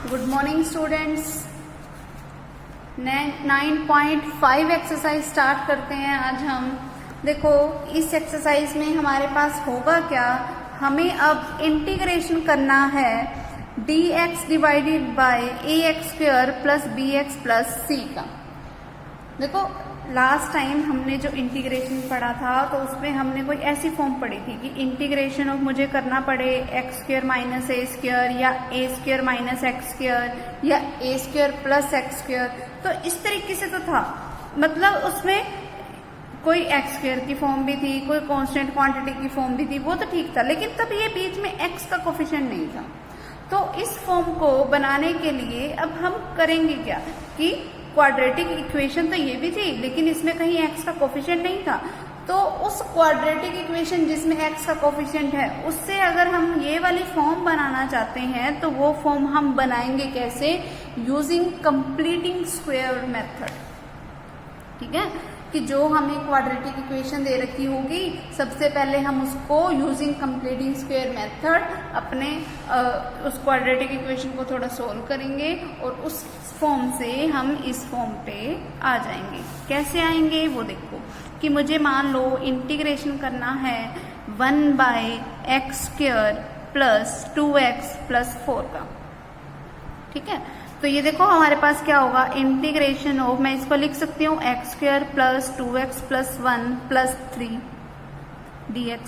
Good morning students. 9.5 exercise start करते हैं आज हम। देखो इस एक्सरसाइज में हमारे पास होगा क्या, हमें अब इंटीग्रेशन करना है dx divided bye ax² plus bx plus c का। देखो लास्ट टाइम हमने जो इंटीग्रेशन पढ़ा था तो उसमें हमने कोई ऐसी फॉर्म पढ़ी थी कि इंटीग्रेशन ऑफ मुझे करना पड़े x² माइनस a² या a² माइनस x² या a² प्लस x²। तो इस तरीके से तो था, मतलब उसमें कोई x² की फॉर्म भी थी, कोई कांस्टेंट क्वांटिटी की फॉर्म भी थी, वो तो ठीक था, लेकिन तब ये बीच में x का कोफिशिएंट नहीं था। तो इस फॉर्म को बनाने के लिए अब हम करेंगे क्या कि क्वाड्रेटिक इक्वेशन तो ये भी थी लेकिन इसमें कहीं x का कोफिशिएंट नहीं था। तो उस क्वाड्रेटिक इक्वेशन जिसमें x का कोफिशिएंट है उससे अगर हम ये वाली फॉर्म बनाना चाहते हैं तो वो फॉर्म हम बनाएंगे कैसे, यूजिंग कंप्लीटिंग स्क्वायर मेथड। ठीक है, कि जो हमें क्वाड्रेटिक इक्वेशन दे रखी होगी सबसे पहले हम उसको यूजिंग कंप्लीटिंग स्क्वायर मेथड अपने उस क्वाड्रेटिक इक्वेशन को थोड़ा सोल्व करेंगे और उस फॉर्म से हम इस फॉर्म पे आ जाएंगे। कैसे आएंगे वो देखो कि मुझे मान लो इंटीग्रेशन करना है 1/x² प्लस 2x प्लस 4 का। ठीक है, तो ये देखो हमारे पास क्या होगा, इंटीग्रेशन ऑफ, मैं इसको लिख सकती हूँ x² plus 2x plus 1 plus 3 dx,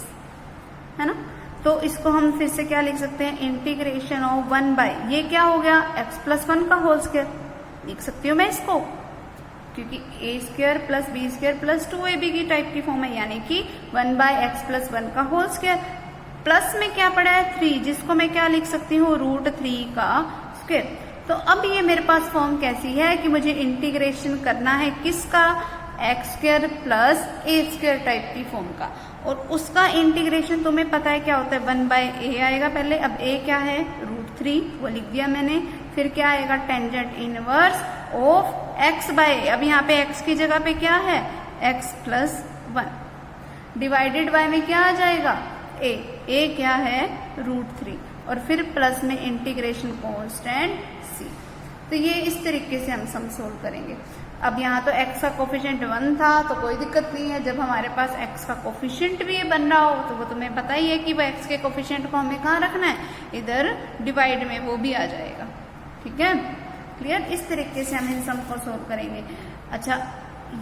है ना। तो इसको हम फिर से क्या लिख सकते हैं, इंटीग्रेशन ऑफ 1/, ये क्या हो गया x प्लस 1 का होल स्क्वायर लिख सकती हूँ मैं इसको, क्योंकि a² plus b² plus 2ab की टाइप की फॉर्म है, यानी कि 1/x प्लस 1 का होल स्क्वायर। प्लस में क्या पड़ा है 3, जिसको मैं क्या लिख सकती हूँ √3 का स्क्वायर। तो अब ये मेरे पास फॉर्म कैसी है कि मुझे इंटीग्रेशन करना है किसका, x² प्लस a² टाइप की फॉर्म का, और उसका इंटीग्रेशन तुम्हें पता है क्या होता है, 1/a आएगा पहले। अब a क्या है √3, वो लिख दिया मैंने। फिर क्या आएगा, टेंजेंट इनवर्स ऑफ x/a। अब यहाँ पे x की जगह पे क्या है x प्लस 1 डिवाइडेड बाय में क्या आ जाएगा a क्या है √3, और फिर प्लस में इंटीग्रेशन कांस्टेंट c। तो ये इस तरीके से हम सम सोल्व करेंगे। अब यहाँ तो x का कोफिशिएंट 1 था तो कोई दिक्कत नहीं है, जब हमारे पास x का कोफिशिएंट भी ये बन रहा हो तो वो तुम्हें पता ही है कि वो x के कोफिशिएंट को हमें कहाँ रखना है, इधर डिवाइड में वो भी आ जाएगा। ठीक है, क्लियर। इस तरीके से हम इन सम को सोल्व करेंगे। अच्छा,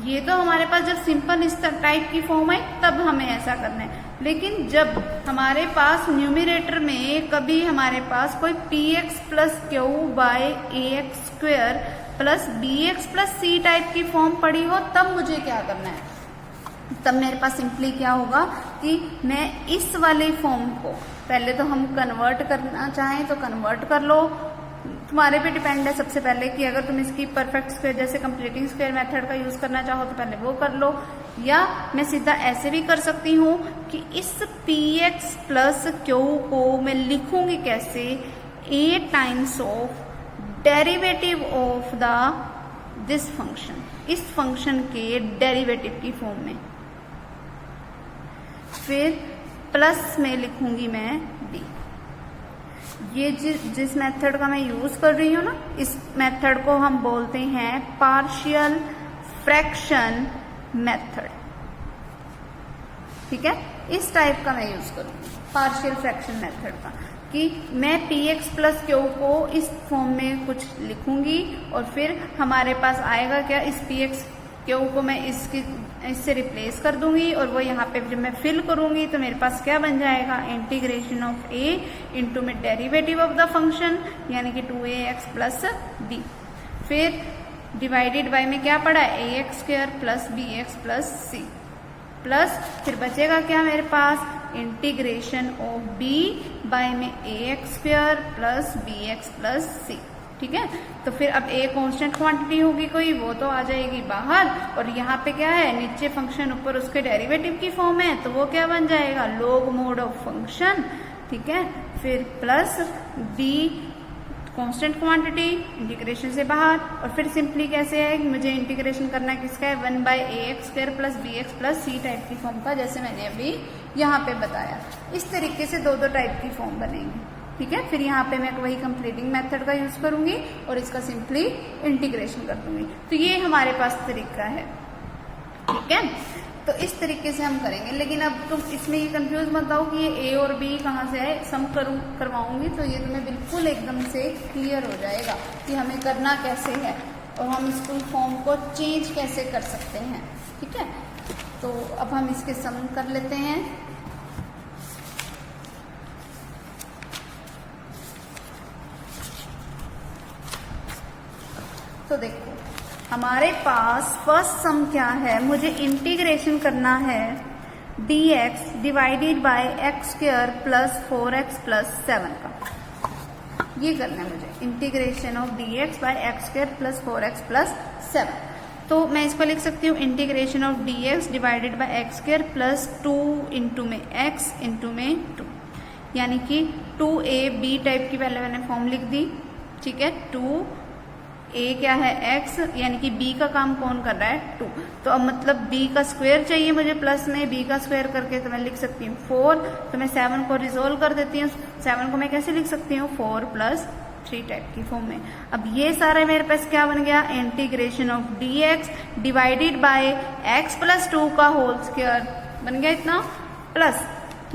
ये तो हमारे पास जब सिंपल इस टाइप की फॉर्म है तब हमें ऐसा करना है, लेकिन जब हमारे पास न्यूमिरेटर में कभी हमारे पास कोई px plus q by ax² plus bx plus c type की फॉर्म पड़ी हो तब मुझे क्या करना है, तब मेरे पास सिंपली क्या होगा कि मैं इस वाले फॉर्म को पहले तो हम कन्वर्ट करना चाहें तो कन्वर्ट कर लो, तुम्हारे पे डिपेंड है सबसे पहले कि अगर तुम इसकी परफेक्ट स्क्वायर जैसे कंप्लीटिंग स्क्वायर मेथड का यूज करना चाहो तो पहले वो कर लो, या मैं सीधा ऐसे भी कर सकती हूँ कि इस px प्लस q को मैं लिखूंगी कैसे, a times of derivative of the this function, इस फंक्शन के डेरिवेटिव की फॉर्म में। फिर प्लस में लिखूंगी मैं b। ये जिस मेथड का मैं यूज कर रही हूँ ना, इस मेथड को हम बोलते हैं पार्शियल फ्रैक्शन मेथड। ठीक है, इस टाइप का मैं यूज करूंगी पार्शियल फ्रैक्शन मेथड का, कि मैं px प्लस q को इस फॉर्म में कुछ लिखूंगी और फिर हमारे पास आएगा क्या, इस px q को मैं इससे रिप्लेस कर दूंगी और वो यहाँ पे जब मैं फिल करूंगी तो मेरे पास क्या बन जाएगा, इंटीग्रेशन ऑफ a इंटू में डेरिवेटिव ऑफ द फंक्शन यानी कि 2ax प्लस b। फिर डिवाइडेड बाय में क्या पड़ा, ax² plus bx plus c, plus फिर बचेगा क्या मेरे पास, इंटीग्रेशन ऑफ b बाय में ax² plus bx plus c। ठीक है, तो फिर अब a कांस्टेंट क्वांटिटी होगी कोई, वो तो आ जाएगी बाहर, और यहाँ पे क्या है नीचे फंक्शन ऊपर उसके डेरिवेटिव की फॉर्म है तो वो क्या बन जाएगा, लॉग मोड ऑफ फंक्शन। ठीक है, फिर plus b constant quantity integration से बाहर, और फिर सिंपली कैसे है कि मुझे इंटीग्रेशन करना है किसका है, 1/ax² plus bx plus c type की फॉर्म का, जैसे मैंने अभी यहाँ पे बताया। इस तरीके से दो टाइप की फॉर्म बनेंगी। ठीक है। फिर यहाँ पे मैं वही कंप्लीटिंग मेथड का यूज करूंगी और इसका सिंपली इंटीग्रेशन कर दूंगी। तो ये हमारे पास तरीका है, ठीक है। तो इस तरीके से हम करेंगे। लेकिन अब तुम इसमें ये कंफ्यूज मत आओ कि ये ए और बी कहाँ से है, सम करवाऊंगी तो ये तुम्हें बिल्कुल एकदम से क्लियर हो जाएगा कि हमें करना कैसे है और हम इसको फॉर्म को चेंज कैसे कर सकते हैं, ठीक है। तो अब हम इसके सम कर लेते हैं। तो देखो हमारे पास फर्स्ट सम क्या है, मुझे इंटीग्रेशन करना है dx divided by x square plus 4x plus 7 का। ये करना है मुझे, integration of dx by x square plus 4x plus 7। तो मैं इसको लिख सकती हूँ integration of dx divided by x square plus 2 into में x इंटू में 2, यानी कि 2ab टाइप की पहले मैंने फॉर्म लिख दी, ठीक है। 2a क्या है x, यानी कि b का काम कौन कर रहा है 2। तो अब मतलब b का स्क्वायर चाहिए मुझे प्लस में, b का स्क्वायर करके तो मैं लिख सकती हूँ 4। तो मैं 7 को रिजोल्व कर देती हूँ। 7 को मैं कैसे लिख सकती हूँ 4 प्लस 3 टाइप की फॉर्म में। अब ये सारा मेरे पास क्या बन गया, integration of dx divided bye x plus 2 का होल स्क्वायर बन गया इतना, प्लस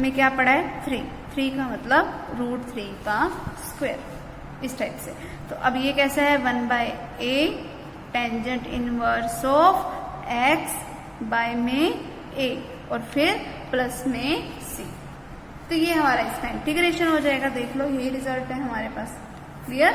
में क्या पड़ा है 3 का मतलब √3 का स्क्वायर, इस टाइप से। तो अब ये कैसा है 1/a tangent inverse of x by में a और फिर प्लस में c। तो ये हमारा इसका इंटीग्रेशन हो जाएगा। देख लो ये रिजल्ट है हमारे पास, क्लियर।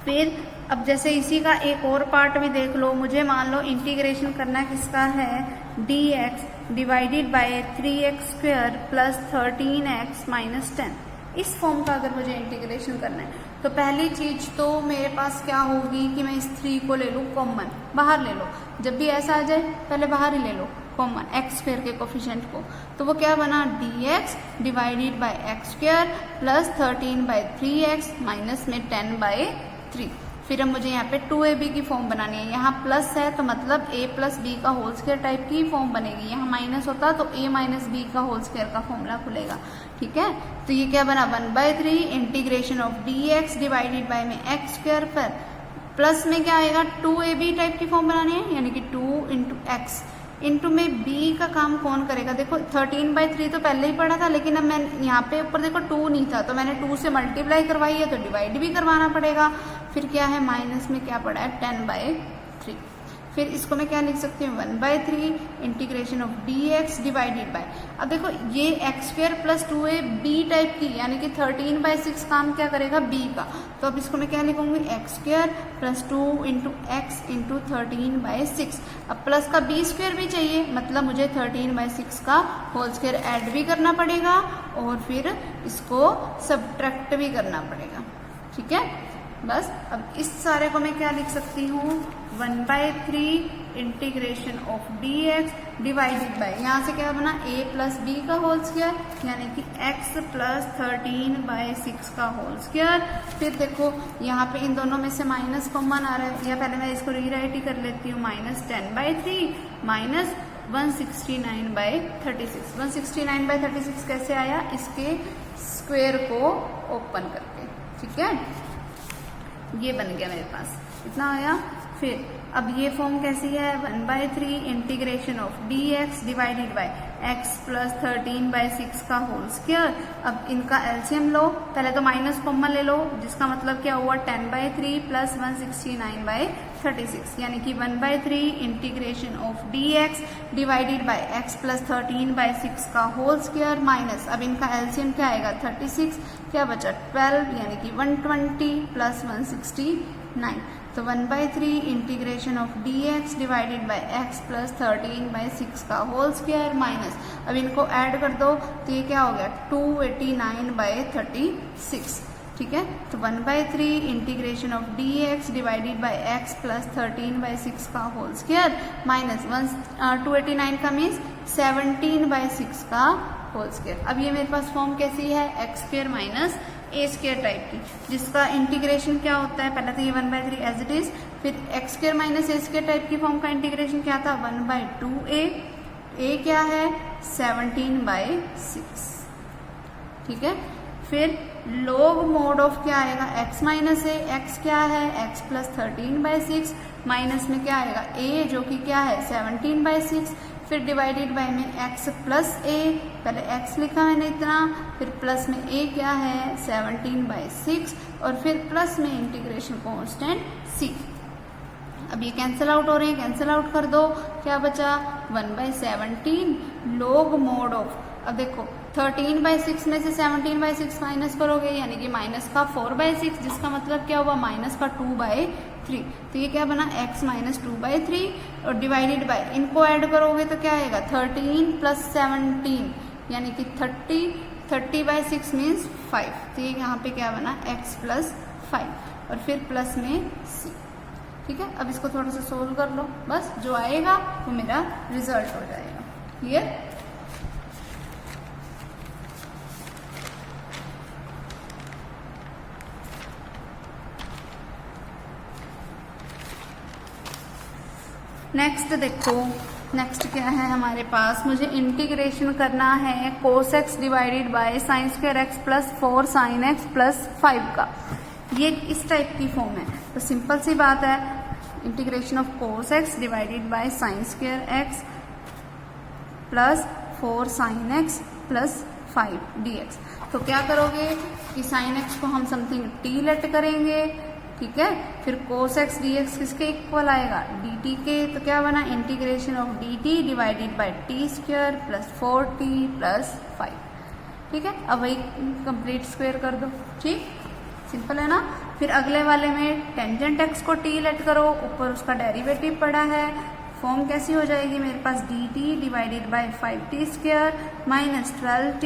फिर अब जैसे इसी का एक और पार्ट भी देख लो, मुझे मान लो इंटीग्रेशन करना किसका है dx divided bye 3x square plus 13x minus 10। इस फॉर्म का अगर मुझे इंटीग्रेशन करना है तो पहली चीज तो मेरे पास क्या होगी कि मैं इस 3 को ले लूँ कॉमन, बाहर ले लो। जब भी ऐसा आ जाए पहले बाहर ही ले लो कॉमन एक्स स्क्वायर के कोफिशिएंट को। तो वो क्या बना dx divided by x square plus 13/3x minus में 10/3। फिर अब मुझे यहाँ पे 2ab की फॉर्म बनानी है। यहाँ प्लस है तो मतलब a प्लस बी का होल स्क्वायर टाइप की फॉर्म बनेगी। यहाँ माइनस होता तो a माइनस बी का होल स्क्वायर का फॉर्मूला खुलेगा, ठीक है। तो ये क्या बना 1/3 integration of dx divided bye में एक्स स्क्वायर पर प्लस में क्या आएगा 2ab टाइप की फॉर्म बनानी है, यानी कि 2 इंटू एक्स इंटू में b का काम कौन करेगा। देखो 13/3 तो पहले ही पढ़ा था, लेकिन अब मैं यहाँ पे ऊपर देखो 2 नहीं था तो मैंने 2 से मल्टीप्लाई करवाई है तो डिवाइड भी करवाना पड़ेगा। फिर क्या है माइनस में क्या पड़ा है 10/3। फिर इसको मैं क्या लिख सकती हूँ 1/3 integration of dx divided bye. अब देखो ये x square plus 2ab type की, यानी कि 13/6 काम क्या करेगा b का। तो अब इसको मैं क्या लिखूंगी x square plus 2 into x into 13/6। अब प्लस का b स्क्वायर भी चाहिए, मतलब मुझे 13/6 का होल स्क्वायर ऐड भी करना पड़ेगा और फिर इसको सब्ट्रैक्ट भी करना पड़ेगा, ठीक है। बस अब इस सारे को मैं क्या लिख सकती हूँ 1/3 integration of dx divided bye, यहाँ से क्या बना a प्लस बी का होल स्क्वायर, यानी कि x प्लस 13/6 का होल स्क्वायर। फिर देखो यहाँ पे इन दोनों में से माइनस कॉमन आ रहा है, या पहले मैं इसको रीराइट ही कर लेती हूँ -10/3 माइनस 169/36। 169/36 कैसे आया, इसके स्क्वायर को ओपन करके, ठीक है। ये बन गया मेरे पास, इतना आया। फिर अब ये फॉर्म कैसी है 1/3 integration of dx divided bye x plus 13/6 का होल स्क्वायर। अब इनका एलसीएम लो, पहले तो माइनस कॉमन ले लो, जिसका मतलब क्या हुआ 10/3 प्लस 169/36, यानी कि 1/3 integration of dx divided bye x plus 13/6 का होल स्क्वायर माइनस, अब इनका एलसीएम क्या आएगा 36, क्या बचा 12, यानी कि 120 प्लस 169। तो 1/3 integration of dx divided bye x plus 13/6 का होल स्क्वायर माइनस, अब इनको ऐड कर दो तो ये क्या हो गया 289/36, ठीक है। तो 1/3 integration of dx divided bye x plus 13/6 का होल स्क्वायर माइनस 289 का मीन्स 17/6 का होल स्क्वायर। अब ये मेरे पास फॉर्म कैसी है एक्स स्क्वायर माइनस ए स्क्वायर टाइप की, जिसका इंटीग्रेशन क्या होता है, पहले तो ये 1/3 एज इट इज, फिर एक्स स्क्वायर माइनस ए स्क्वायर टाइप की फॉर्म का इंटीग्रेशन क्या था 1/2a, a क्या है 17/6, ठीक है। फिर log mod ऑफ क्या आएगा x माइनस ए, x क्या है x प्लस 13/6, माइनस में क्या आएगा a जो कि क्या है 17/6, फिर डिवाइडेड बाय में x प्लस a, पहले x लिखा मैंने इतना, फिर प्लस में a क्या है 17/6 और फिर प्लस में इंटीग्रेशन कांस्टेंट c। अब ये कैंसिल आउट हो रहे हैं, कैंसिल आउट कर दो, क्या बचा 1/17 log mod ऑफ, अब देखो 13/6 में से 17/6 माइनस करोगे यानी कि माइनस का 4/6, जिसका मतलब क्या हुआ माइनस का 2/3, तो ये क्या बना x माइनस 2/3 और डिवाइडेड बाय, इनको ऐड करोगे तो क्या आएगा 13 प्लस 17 यानी कि 30/6 मीन्स 5, तो ये यहाँ पे क्या बना x प्लस 5 और फिर प्लस में c। ठीक है, अब इसको थोड़ा सा सोल्व कर लो, बस जो आएगा वो मेरा रिजल्ट हो जाएगा। क्लियर? नेक्स्ट देखो, नेक्स्ट क्या है हमारे पास, मुझे इंटीग्रेशन करना है cos x divided by sine square x plus 4 sine x plus 5 का। ये इस टाइप की फॉर्म है, तो सिंपल सी बात है, integration of cos x divided by sine square x plus 4 sine x plus 5 dx। तो क्या करोगे कि साइन x को हम समथिंग t लेट करेंगे, ठीक है, फिर cos x dx किसके इक्वल आएगा dt के, तो क्या बना integration of dt divided by t square plus 4t plus 5। ठीक है, अब वही कंप्लीट स्क्वायर कर दो, ठीक, सिंपल है ना। फिर अगले वाले में टेंजेंट x को t लेट करो, ऊपर उसका डेरिवेटिव पड़ा है, फॉर्म कैसी हो जाएगी मेरे पास dt divided by 5t square minus 12t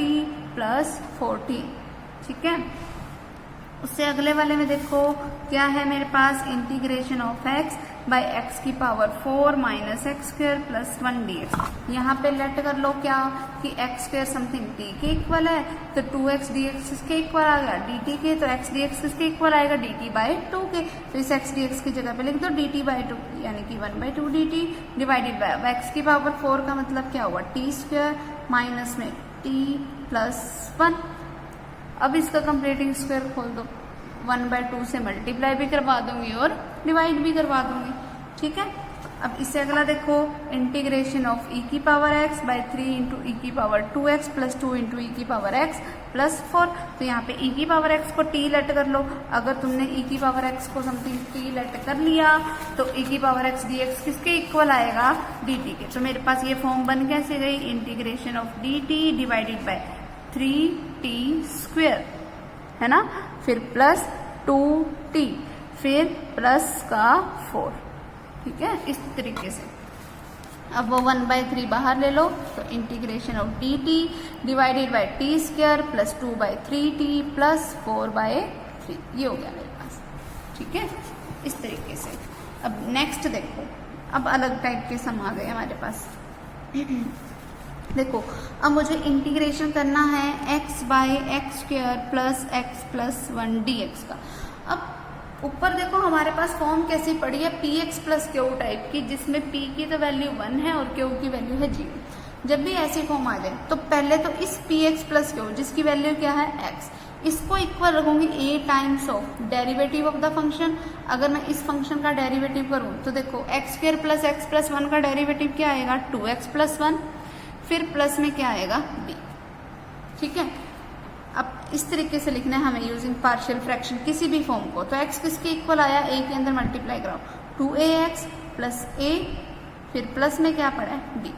plus 14। ठीक है, उससे अगले वाले में देखो क्या है मेरे पास integration of x by x की power 4 minus x square plus 1 dx। यहाँ पे लेट कर लो क्या कि x स्क्वायर समथिंग t के इक्वल है, तो 2x dx किसके इक्वल आ गया dt के, तो x dx किसके इक्वल आएगा dt बाय 2 के, तो इस x dx की जगह पे लिख दो dt बाय 2 यानी कि 1/2 dt डिवाइडेड बाय x की पावर 4 का मतलब क्या हुआ t स्क्वायर माइनस में t प्लस 1। अब इसका कंप्लीटिंग स्क्वायर खोल दो, 1/2 से मल्टीप्लाई भी करवा दूंगी और डिवाइड भी करवा दूंगी। ठीक है, अब इससे अगला देखो इंटीग्रेशन ऑफ e की पावर x बाय 3 इंटू ई की पावर 2x प्लस 2 इंटू ई की पावर x प्लस 4। तो यहाँ पे e की पावर x को t लेट कर लो, अगर तुमने e की पावर x को समथिंग t लेट कर लिया तो e की पावर x dx किसके इक्वल आएगा dt के। तो मेरे पास ये फॉर्म बन कैसे गई integration of dt divided by 3t square, है ना, फिर प्लस 2t फिर प्लस का 4। ठीक है, इस तरीके से। अब वो 1/3 बाहर ले लो, तो integration of dt divided by t square plus 2/3t plus 4/3, ये हो गया मेरे पास। ठीक है, इस तरीके से। अब नेक्स्ट देखो, अब अलग टाइप के सम आ गए हमारे पास। देखो, अब मुझे इंटीग्रेशन करना है x by x square plus x plus 1 dx का। अब ऊपर देखो हमारे पास फॉर्म कैसी पड़ी है px प्लस क्यू टाइप की, जिसमें p की तो वैल्यू 1 है और q की वैल्यू है 0। जब भी ऐसी फॉर्म आ जाए तो पहले तो इस px प्लस क्यू जिसकी वैल्यू क्या है x, इसको इक्वल रखूंगी a times of derivative of the function. अगर मैं इस फंक्शन का डेरिवेटिव करूं तो देखो x square plus x plus 1 का डेरिवेटिव क्या आएगा 2x प्लस 1, फिर प्लस में क्या आएगा b। ठीक है, अब इस तरीके से लिखना है हमें यूजिंग पार्शियल फ्रैक्शन किसी भी फॉर्म को। तो x किसके इक्वल आया a के अंदर मल्टीप्लाई कराओ 2ax प्लस a, फिर प्लस में क्या पड़ा है b।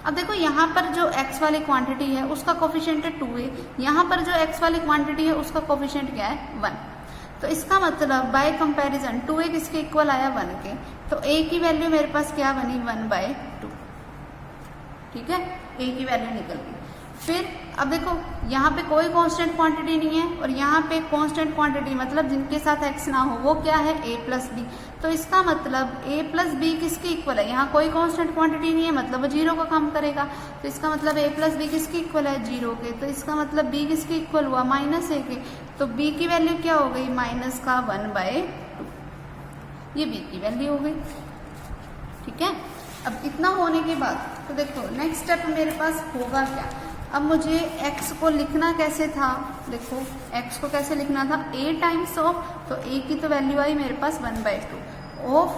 अब देखो यहाँ पर जो x वाली क्वांटिटी है उसका कोफिशिएंट है 2a, यहाँ पर जो x वाली क्वांटिटी है उसका कोफिशिएंट क्या है 1। तो इसका मतलब बाय कंपैरिजन 2a किसके इक्वल आया 1 के, तो a की वैल्यू मेरे पास क्या बनी 1/2। ठीक है, a की वैल्यू निकल गई। फिर अब देखो यहाँ पे कोई कांस्टेंट क्वांटिटी नहीं है और यहाँ पे कांस्टेंट क्वांटिटी मतलब जिनके साथ x ना हो वो क्या है a प्लस बी। तो इसका मतलब a प्लस बी किसके इक्वल है, यहाँ कोई कांस्टेंट क्वांटिटी नहीं है मतलब वो 0 का काम करेगा। तो इसका मतलब a प्लस बी किसके इक्वल है 0 के, तो इसका मतलब b किसके इक्वल हुआ -a के। तो b की वैल्यू क्या हो गई माइनस का 1/2, ये b की वैल्यू हो गई। ठीक है, अब इतना होने के बाद तो देखो नेक्स्ट स्टेप मेरे पास होगा क्या, अब मुझे x को लिखना कैसे था, देखो x को कैसे लिखना था, a टाइम्स ऑफ, तो a की तो वैल्यू आई मेरे पास 1/2 ऑफ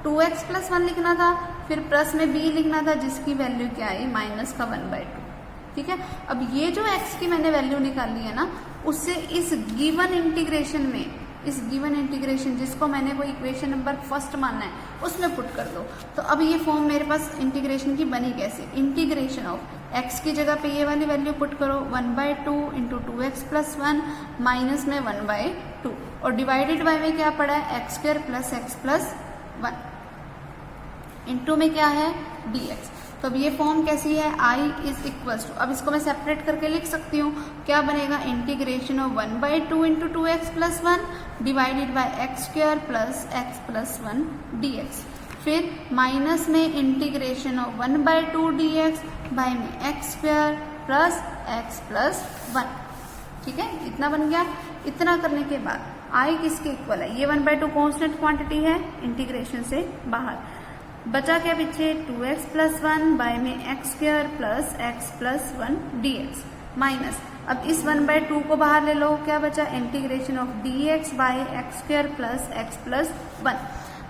2x + 1 लिखना था, फिर प्लस में b लिखना था जिसकी वैल्यू क्या आई माइनस का 1/2। ठीक है, अब ये जो x की मैंने वैल्यू निकाली है ना, उससे इस गिवन इंटीग्रेशन में, इस गिवन इंटीग्रेशन जिसको मैंने वो इक्वेशन नंबर फर्स्ट मानना है उसमें पुट कर दो। तो अब ये फॉर्म मेरे पास इंटीग्रेशन की बनी कैसे, इंटीग्रेशन ऑफ x की जगह पे ये वाली वैल्यू पुट करो 1/2 इंटू 2x + 1 माइनस में 1/2 और डिवाइडेड बाय में क्या पड़ा है x² + x + 1 इंटू में क्या है dx। तो अब ये फॉर्म कैसी है, i = अब इसको मैं सेपरेट करके लिख सकती हूँ, क्या बनेगा integration of 1/2 into 2x + 1 divided by x² + x + 1 dx, फिर माइनस में इंटीग्रेशन ऑफ 1/2 dx बाय में x² + x + 1। ठीक है, इतना बन गया। इतना करने के बाद i किसके इक्वल है, ये 1/2 कॉन्स्टेंट क्वांटिटी है इंटीग्रेशन से बाहर, बचा क्या पीछे 2x + 1 बाय में x² + x + 1 dx माइनस, अब इस 1/2 को बाहर ले लो, क्या बचा integration of dx by x² + x + 1।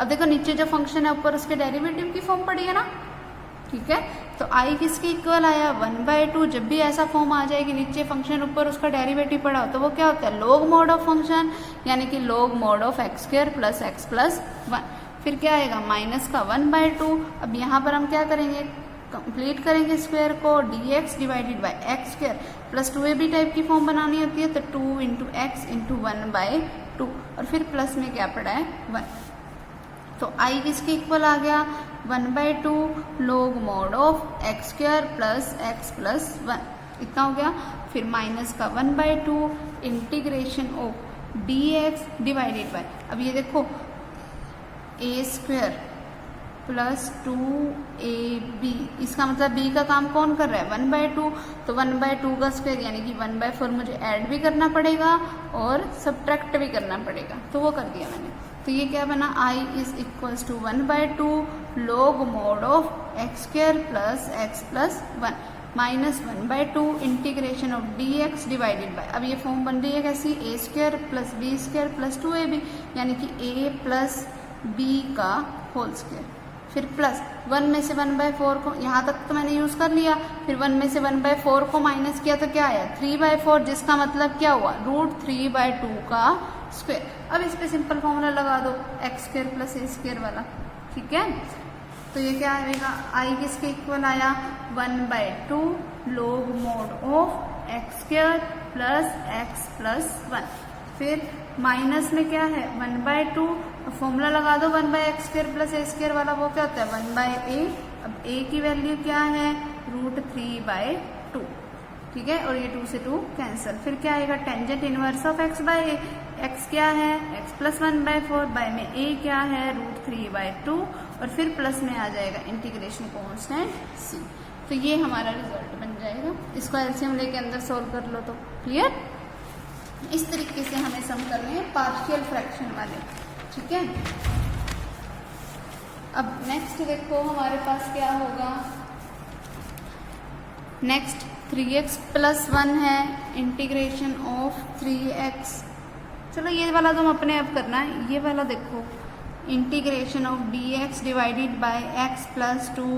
अब देखो नीचे जो फंक्शन है ऊपर उसके डेरिवेटिव की फॉर्म पड़ी है ना। ठीक है, तो i किसके इक्वल आया 1/2। जब भी ऐसा फॉर्म आ जाए कि नीचे फंक्शन ऊपर उसका डेरिवेटिव पड़ा हो तो वो क्या होता है log mod ऑफ फंक्शन, यानी कि log mod of x² + x + 1। फिर क्या आएगा माइनस का 1/2। अब यहाँ पर हम क्या करेंगे, कंप्लीट करेंगे स्क्वायर को, dx divided bye x² plus 2ab type की फॉर्म बनानी होती है तो 2 इंटू एक्स इंटू 1/2 और फिर प्लस में क्या पड़ा है 1। तो i किसके इक्वल आ गया 1/2 log mod of x² + x + 1, इतना हो गया। फिर माइनस का 1/2 integration of dx divided bye, अब ये देखो a² + 2ab, इसका मतलब b का काम कौन कर रहा है 1/2, तो 1/2 का स्क्वायर यानी कि 1/4 मुझे ऐड भी करना पड़ेगा और सब्ट्रैक्ट भी करना पड़ेगा, तो वो कर दिया मैंने। तो ये क्या बना i = 1/2 log mod of x² + x + 1 minus 1/2 integration of dx divided bye, अब ये फॉर्म बन रही है कैसी a² + b² + 2ab, यानी कि a + b का होल स्क्वायर, फिर प्लस 1 में से 1/4 को, यहाँ तक तो मैंने यूज कर लिया, फिर 1 में से 1/4 को माइनस किया तो क्या आया 3/4, जिसका मतलब क्या हुआ √3/2 का स्क्वायर। अब इस पे सिंपल फॉर्मूला लगा दो x² + a² वाला। ठीक है, तो ये क्या आएगा i किसके इक्वल आया 1/2 log mod of x² + x + 1, फिर माइनस में क्या है 1/2, फॉर्मूला लगा दो 1/x² + a² वाला, वो क्या होता है 1/a। अब a की वैल्यू क्या है √3/2। ठीक है, और ये 2 से 2 कैंसिल, फिर क्या आएगा tangent inverse of x/a, x क्या है x + 1/4 बाय में a क्या है √3/2 और फिर प्लस में आ जाएगा इंटीग्रेशन कांस्टेंट c। तो ये हमारा रिजल्ट बन जाएगा, इसको एलसीएम लेके अंदर सोल्व कर लो तो क्लियर। इस तरीके से हमें सम करने हैं पार्शियल फ्रैक्शन वाले। ठीक है, अब नेक्स्ट देखो हमारे पास क्या होगा, नेक्स्ट 3x + 1 है इंटीग्रेशन ऑफ 3x। चलो ये वाला तुम अपने आप करना है, ये वाला देखो integration of dx divided bye x + 2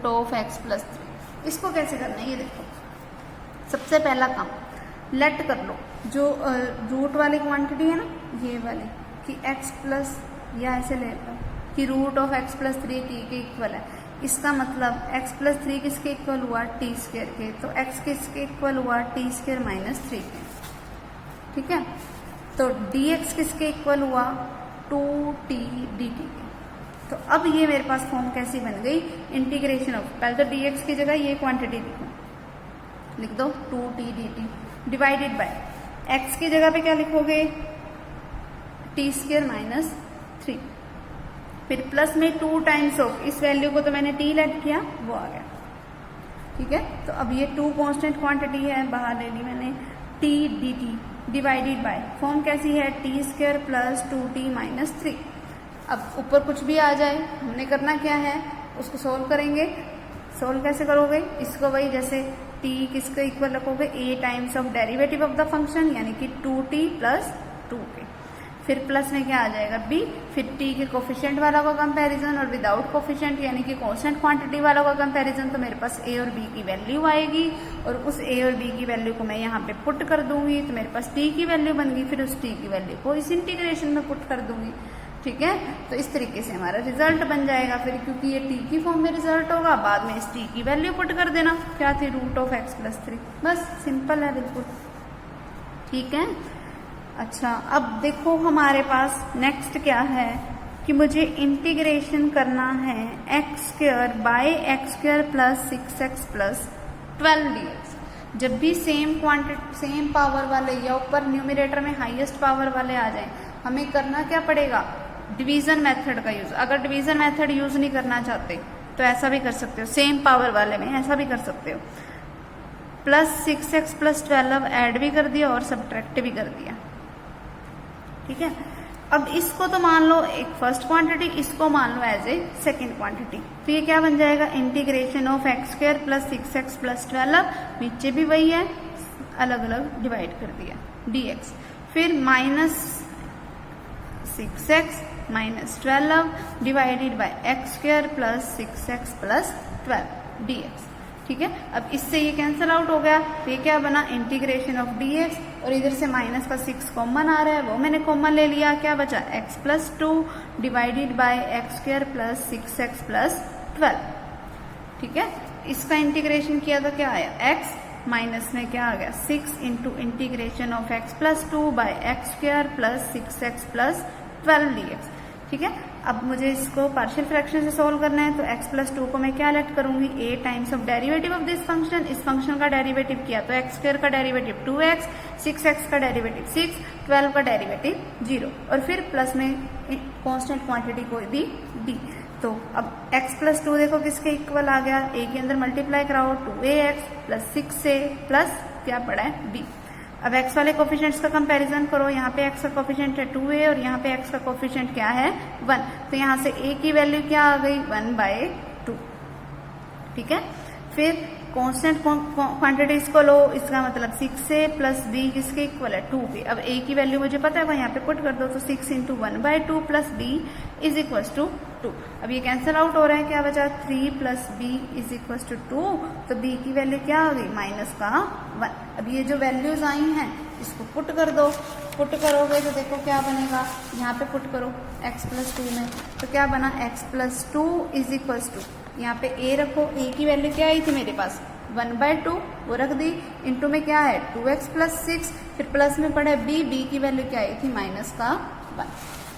√x + 3। इसको कैसे करना है ये देखो, सबसे पहला काम लेट कर लो, जो रूट वाली क्वांटिटी है ना ये वाली कि x प्लस, या ऐसे ले लो कि √x + 3 t के इक्वल है, इसका मतलब x + 3 किसके इक्वल हुआ t² के, तो x किसके इक्वल हुआ t² - 3 के। ठीक है, तो dx किसके इक्वल हुआ 2t dt के। तो अब ये मेरे पास फॉर्म कैसी बन गई इंटीग्रेशन ऑफ, पहले तो dx की जगह ये क्वांटिटी लिख दो 2t dt divided by x की जगह पे क्या लिखोगे t² - 3, फिर प्लस में 2 टाइम्स ऑफ, इस वैल्यू को तो मैंने t लेट किया वो आ गया। ठीक है, तो अब ये 2 कांस्टेंट क्वांटिटी है बाहर ले ली मैंने, t dt divided by form कैसी है t² + 2t - 3। अब ऊपर कुछ भी आ जाए हमने करना क्या है उसको सोल्व करेंगे। सोल्व कैसे करोगे, इसको वही जैसे t किसके इक्वल रखोगे, a times of derivative of the function यानी कि 2t प्लस 2k। फिर प्लस में क्या आ जाएगा b, फिर t के कोफिशिएंट वाला का कंपैरिजन और विदाउट कोफिशिएंट यानी कि कांस्टेंट क्वांटिटी वाला का कंपैरिजन। तो मेरे पास a और b की वैल्यू आएगी और उस a और b की वैल्यू को मैं यहाँ पे पुट कर दूंगी तो मेरे पास t की वैल्यू बन गई। फिर उस t की वैल्यू को इस इंटीग्रेशन में पुट कर दूंगी। ठीक है, तो इस तरीके से हमारा रिजल्ट बन जाएगा। फिर क्योंकि ये t की फॉर्म में रिजल्ट होगा, बाद में इस t की वैल्यू पुट कर देना, क्या थी √(x+3)। बस सिंपल है बिल्कुल। ठीक है, अच्छा अब देखो हमारे पास नेक्स्ट क्या है कि मुझे इंटीग्रेशन करना है x² bye x² plus 6x plus 12 dx। जब भी सेम क्वांटिटी सेम पावर वाले या ऊपर न्यूमरेटर में हाईएस्ट पावर वाले आ जाएं, हमें करना क्या पड़ेगा, डिवीजन मेथड का यूज। अगर डिवीजन मेथड यूज नहीं करना चाहते तो ऐसा भी कर सकते हो, सेम पावर वाले में ऐसा भी कर सकते हो, प्लस 6x प्लस 12 ऐड भी कर दिया और सब्ट्रैक्ट भी कर दिया। ठीक है, अब इसको तो मान लो एक फर्स्ट क्वांटिटी, इसको मान लो एज ए सेकेंड क्वांटिटी। तो ये क्या बन जाएगा, integration of x² plus 6x plus 12, नीचे भी वही है, अलग अलग डिवाइड कर दिया dx। फिर -6x minus 12 divided by x² plus 6x plus 12 dx। ठीक है, अब इससे ये कैंसिल आउट हो गया तो ये क्या बना, इंटीग्रेशन ऑफ dx, और इधर से माइनस का 6 कॉमन आ रहा है, वो मैंने कॉमन ले लिया, क्या बचा x plus 2 divided by x² plus 6x plus 12। ठीक है, इसका इंटीग्रेशन किया तो क्या आया, x माइनस में क्या आ गया 6 into integration of x plus 2 by x² plus 6x plus 12 dx। ठीक है, अब मुझे इसको पार्शियल फ्रैक्शन से सोल्व करना है तो x प्लस 2 को मैं क्या लेट करूंगी, a times of derivative of this function. इस फंक्शन का डेरिवेटिव किया तो x² का डेरिवेटिव 2x, 6x का डेरिवेटिव 6, 12 का डेरिवेटिव 0, और फिर प्लस में कांस्टेंट क्वांटिटी कोई भी d। तो अब x प्लस 2 देखो किसके इक्वल आ गया, a के अंदर मल्टीप्लाई कराओ 2ax प्लस 6a प्लस क्या पड़ा है b। अब x वाले कोफिशिएंट्स का कंपैरिजन करो, यहाँ पे x का कोफिशिएंट है 2a और यहाँ पे x का कोफिशिएंट क्या है 1, तो यहाँ से a की वैल्यू क्या आ गई 1/2। ठीक है, फिर कांस्टेंट क्वांटिटीज को लो, इसका मतलब 6a प्लस b किसके इक्वल है 2b। अब a की वैल्यू मुझे पता है, वह यहाँ पे पुट कर दो तो 6 into 1/2 plus b is equal to 2। अब ये कैंसिल आउट हो रहा है, क्या बचा 3 plus b is equal to 2, तो b की वैल्यू क्या आ गई माइनस का 1। अब ये जो वैल्यूज आई हैं इसको पुट कर दो, पुट करोगे तो देखो क्या बनेगा, यहाँ पे पुट करो x प्लस 2 में तो क्या बना x plus 2 is equal to, यहाँ पे a रखो, a की वैल्यू क्या आई थी मेरे पास 1/2 वो रख दी, इंटू में क्या है 2x प्लस 6, फिर प्लस में पड़े b की वैल्यू क्या आई थी माइनस का 1।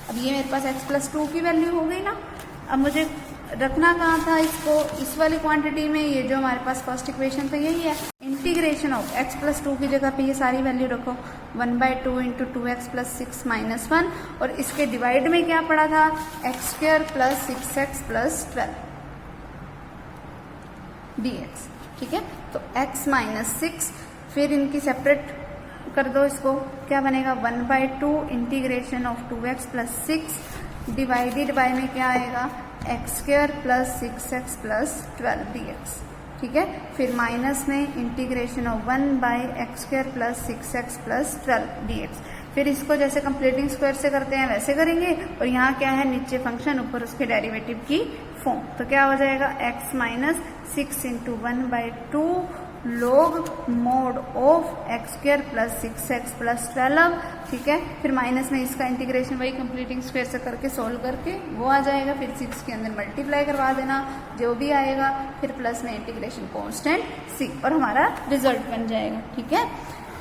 अब ये मेरे पास x प्लस 2 की वैल्यू हो गई ना। अब मुझे रखना कहाँ था इसको, इस वाली क्वांटिटी में, ये जो हमारे पास फर्स्ट इक्वेशन तो यही है, इंटीग्रेशन ऑफ x प्लस 2 की जगह पे ये सारी वैल्यू रखो 1/2 इंटू 2x प्लस 6 माइनस 1, और इसके डिवाइड में क्या पड़ा था x² plus 6x plus 12 dx। ठीक है, तो x माइनस 6, फिर इनकी सेपरेट कर दो, इसको क्या बनेगा 1/2 integration of 2x plus 6 divided by में क्या आएगा x² plus 6x plus 12 dx। ठीक है, फिर माइनस में integration of 1/x² plus 6x plus 12 dx। फिर इसको जैसे कंप्लीटिंग स्क्वायर से करते हैं वैसे करेंगे, और यहाँ क्या है नीचे फंक्शन ऊपर उसके डेरिवेटिव की फॉर्म, तो क्या हो जाएगा x minus 6 into 1/2 log mod of x² plus 6x plus 12। ठीक है, फिर माइनस में इसका इंटीग्रेशन वही कंप्लीटिंग स्क्वायर से करके सोल्व करके वो आ जाएगा, फिर 6 के अंदर मल्टीप्लाई करवा देना जो भी आएगा, फिर प्लस में इंटीग्रेशन कांस्टेंट c, और हमारा रिजल्ट बन जाएगा। ठीक है,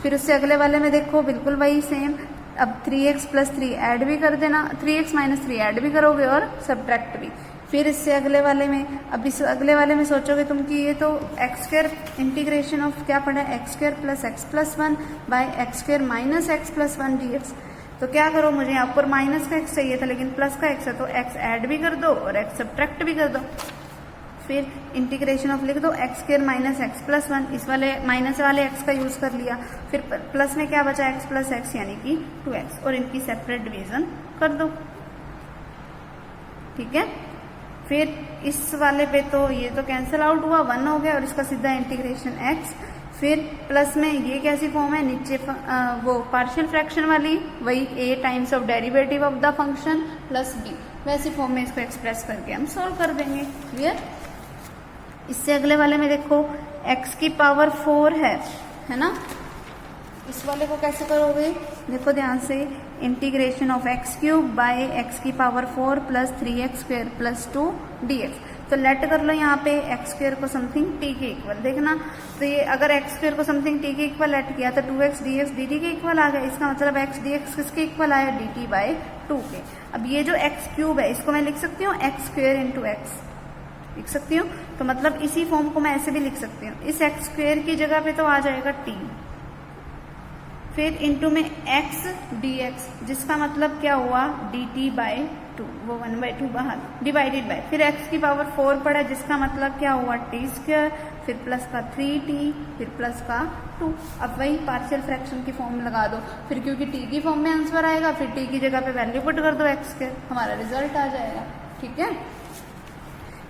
फिर उससे अगले वाले में देखो बिल्कुल वही सेम, अब 3x प्लस 3 ऐड भी कर देना, 3x माइनस 3 ऐड भी करोगे और सब्ट्रैक्ट भी। फिर इससे अगले वाले में, अब इस अगले वाले में सोचोगे तुम कि ये तो x² इंटीग्रेशन ऑफ क्या पड़ा है x² plus x plus 1 by x² minus x plus 1 dx। तो क्या करो, मुझे यहाँ पर माइनस का x चाहिए था लेकिन प्लस का x है, तो x ऐड भी कर दो और x सब्ट्रैक्ट भी कर दो। फिर इंटीग्रेशन ऑफ लिख दो x² माइनस x प्लस 1, इस वाले माइनस वाले x का यूज कर लिया, फिर प्लस में क्या बचा x प्लस x यानी कि 2x, और इनकी सेपरेट डिवीजन कर दो। ठीक है, फिर इस वाले पे तो ये तो कैंसिल आउट हुआ, 1 हो गया, और इसका सीधा इंटीग्रेशन x फिर प्लस में ये कैसी फॉर्म है, नीचे वो पार्शियल फ्रैक्शन वाली, वही a times of derivative of the function plus b, वैसी फॉर्म में इसको एक्सप्रेस करके हम सॉल्व कर देंगे। क्लियर। इससे अगले वाले में देखो x की पावर 4 है ना, इस वाले को कैसे करोगे, देखो ध्यान से, integration of x cube by x की power 4 plus 3x square plus 2 dx। तो लेट कर लो यहाँ पे एक्स स्क्वायर को समथिंग t के इक्वल, देखना तो ये अगर एक्स स्क्वायर को समथिंग t के इक्वल लेट किया तो 2x dx dt के इक्वल आ गया, इसका मतलब x dx किसके इक्वल आया, dt बाय 2 के। अब ये जो एक्स क्यूब है इसको मैं लिख सकती हूँ एक्स स्क्वायर इंटू एक्स, लिख सकती हूँ, तो मतलब इसी फॉर्म को मैं ऐसे भी लिख सकती हूँ, इस एक्स स्क्वायर की जगह पे तो आ जाएगा t, फिर इंटू में x dx, जिसका मतलब क्या हुआ dt बाय 2, वो 1/2 बाहर, डिवाइडेड बाय, फिर x की पावर 4 पड़ा जिसका मतलब क्या हुआ t स्क्वायर, फिर प्लस का 3t, फिर प्लस का 2। अब वही पार्शियल फ्रैक्शन की फॉर्म लगा दो, फिर क्योंकि t की फॉर्म में आंसर आएगा, फिर t की जगह पे वैल्यू पुट कर दो x स्क्वायर, हमारा रिजल्ट आ जाएगा। ठीक है।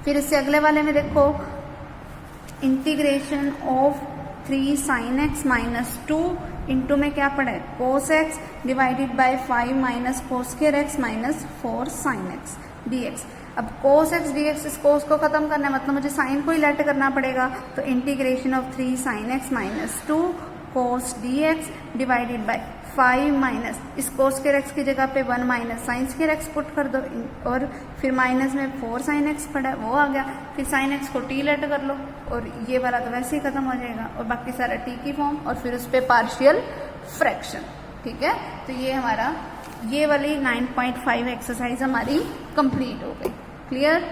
फिर इससे अगले वाले में देखो integration of 3 sin x minus 2 into में क्या पड़ा है cos x divided bye 5 minus cos square x minus 4 sin x dx। अब cos x dx, इस cos को खत्म करना है मतलब मुझे साइन को ही लेट करना पड़ेगा, तो integration of 3 sin x minus 2 cos dx divided bye 5 minus, इस cos स्क्वायर x की जगह पे 1 minus sign square x put कर दो, और फिर माइनस में 4 sin x पड़ा है वो आ गया, फिर sin x को t लेट कर लो, और ये वाला तो वैसे ही खत्म हो जाएगा, और बाकी सारा t की फॉर्म, और फिर उस पर पार्शियल फ्रैक्शन। ठीक है, तो ये हमारा ये वाली 9.5 एक्सरसाइज हमारी कंप्लीट हो गई। क्लियर।